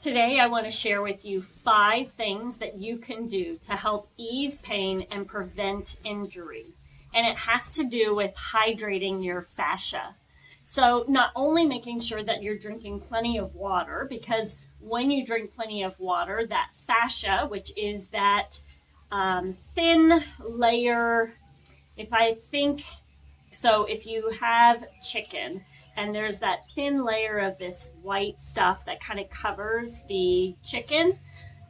Today, I want to share with you 5 things that you can do to help ease pain and prevent injury. And it has to do with hydrating your fascia. So not only making sure that you're drinking plenty of water, because when you drink plenty of water, that fascia, which is that thin layer, if you have chicken, and there's that thin layer of this white stuff that kind of covers the chicken.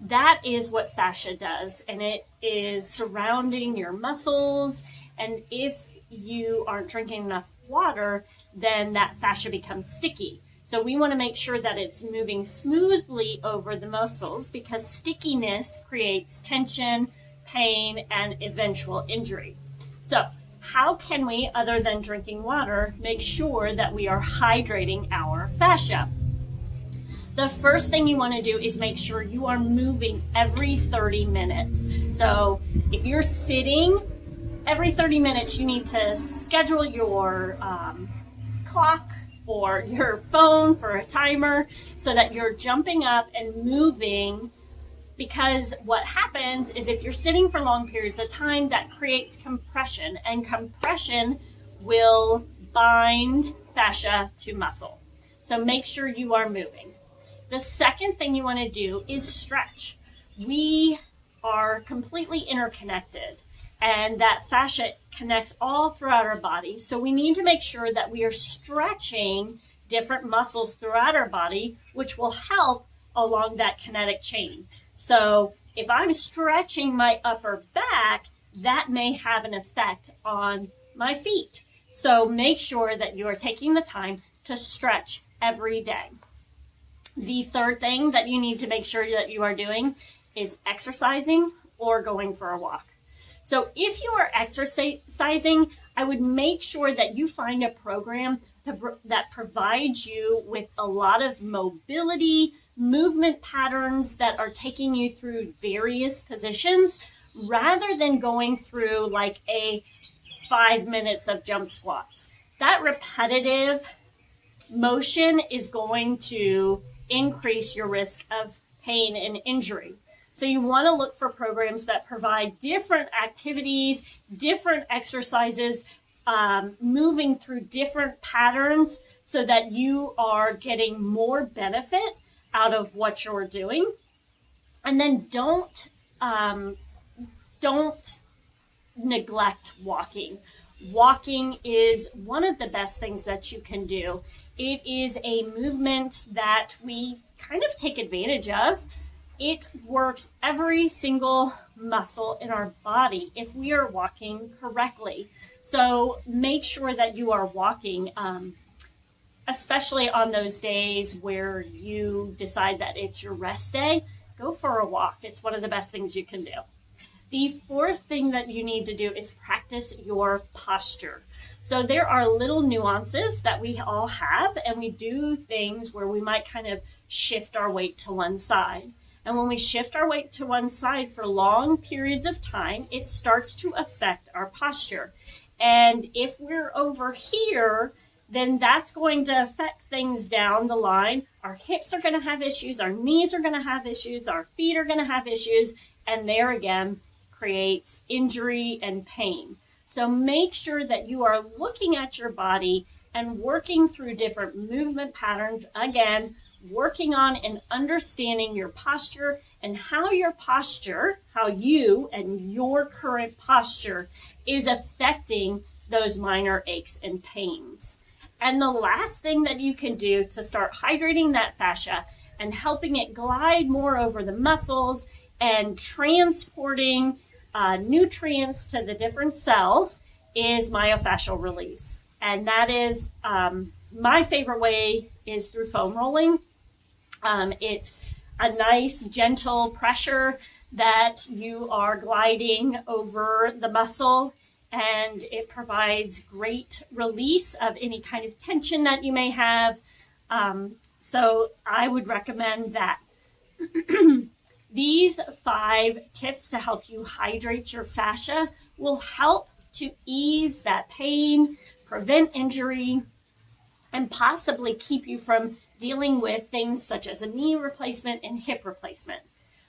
That is what fascia does, and it is surrounding your muscles. And if you aren't drinking enough water, then that fascia becomes sticky. So we want to make sure that it's moving smoothly over the muscles, because stickiness creates tension, pain, and eventual injury. So how can we, other than drinking water, make sure that we are hydrating our fascia? The first thing you want to do is make sure you are moving every 30 minutes. So if you're sitting, every 30 minutes you need to schedule your clock or your phone for a timer so that you're jumping up and moving. Because what happens is if you're sitting for long periods of time, that creates compression, and compression will bind fascia to muscle. So make sure you are moving. The second thing you want to do is stretch. We are completely interconnected, and that fascia connects all throughout our body. So we need to make sure that we are stretching different muscles throughout our body, which will help along that kinetic chain. So if I'm stretching my upper back, that may have an effect on my feet. So make sure that you are taking the time to stretch every day. The third thing that you need to make sure that you are doing is exercising or going for a walk. So if you are exercising, I would make sure that you find a program that provides you with a lot of mobility, movement patterns that are taking you through various positions, rather than going through like a 5 minutes of jump squats. That repetitive motion is going to increase your risk of pain and injury. So you want to look for programs that provide different activities, different exercises, moving through different patterns so that you are getting more benefit out of what you're doing. And then don't neglect walking. Walking is one of the best things that you can do. It is a movement that we kind of take advantage of. It works every single muscle in our body if we are walking correctly. So make sure that you are walking, especially on those days where you decide that it's your rest day. Go for a walk. It's one of the best things you can do. The fourth thing that you need to do is practice your posture. So there are little nuances that we all have, and we do things where we might kind of shift our weight to one side. And when we shift our weight to one side for long periods of time, it starts to affect our posture. And if we're over here, then that's going to affect things down the line. Our hips are going to have issues, our knees are going to have issues, our feet are going to have issues, and there again creates injury and pain. So make sure that you are looking at your body and working through different movement patterns, again, working on and understanding your posture and how you and your current posture is affecting those minor aches and pains. And the last thing that you can do to start hydrating that fascia and helping it glide more over the muscles and transporting nutrients to the different cells is myofascial release. And that is my favorite way is through foam rolling. It's a nice, gentle pressure that you are gliding over the muscle, and it provides great release of any kind of tension that you may have. So I would recommend that. These 5 tips to help you hydrate your fascia will help to ease that pain, prevent injury, and possibly keep you from dealing with things such as a knee replacement and hip replacement.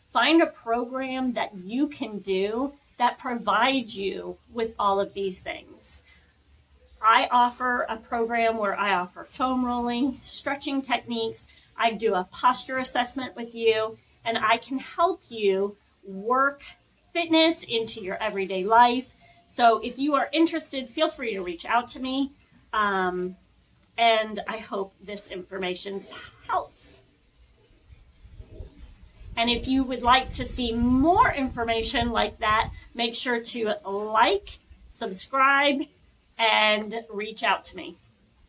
Find a program that you can do that provides you with all of these things. I offer a program where I offer foam rolling, stretching techniques. I do a posture assessment with you, and I can help you work fitness into your everyday life. So if you are interested, feel free to reach out to me. And I hope this information helps. And if you would like to see more information like that, make sure to like, subscribe, and reach out to me.